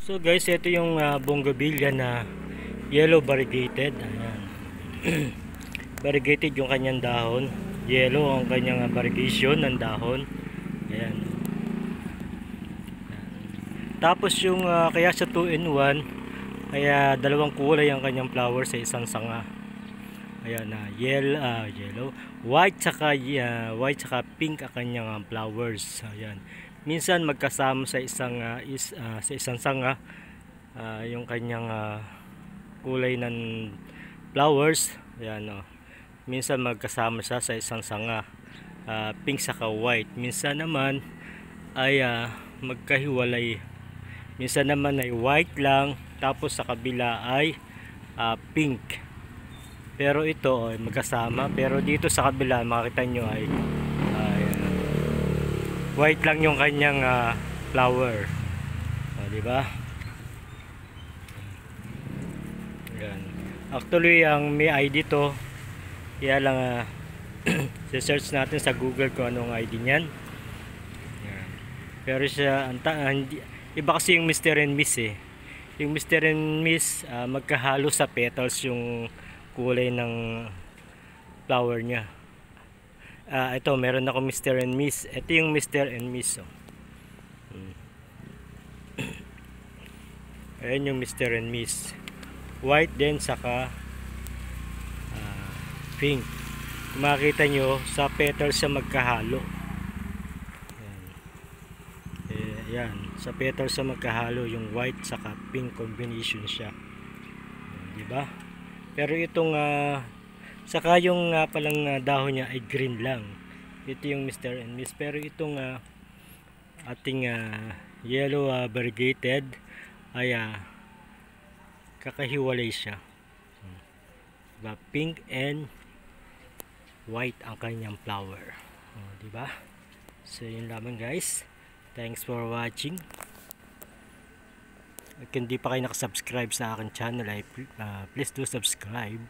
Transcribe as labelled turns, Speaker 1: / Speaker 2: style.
Speaker 1: So guys, ito yung bougainvillea na yellow variegated. Ayan. Variegated yung kanyang dahon. Yellow ang kanyang variegation ng dahon. Ayan. Tapos yung kaya sa 2 in 1, kaya dalawang kulay ang kanyang flower sa isang sanga. Ayan na yellow, white saka pink ang kanyang flowers. Ayan. Minsan magkasama sa isang sanga yung kanyang kulay ng flowers. Ayan, oh. Minsan magkasama siya sa isang sanga, pink saka white. Minsan naman ay magkahiwalay. Minsan naman ay white lang, tapos sa kabila ay pink. Pero ito ay magkasama, pero dito sa kabila makita nyo ay white lang yung kanyang flower. Di ba? Yan. Actually ang may ID to, kaya lang search natin sa Google kung anong ID niyan. Yan. Pero siya iba kasi yung Mr. and Miss eh. Yung Mr. and Miss magkahalo sa petals yung kulay ng flower niya. Ito meron ako Mr. and Miss. Ito yung Mr. and Miss, oh. Ayan yung Mr. and Miss. White din saka pink. Kung makikita nyo sa petals siya magkahalo. Ayan. Sa petals siya magkahalo yung white saka pink combination siya. Diba? Pero itong saka yung palang dahon niya ay green lang. Ito yung Mr. and Miss. Pero itong ating yellow variegated ay kakahiwalay siya. Diba? Pink and white ang kanyang flower. Diba? So yun lamang guys. Thanks for watching. Kung hindi pa kayo nakasubscribe sa akin channel ay please do subscribe.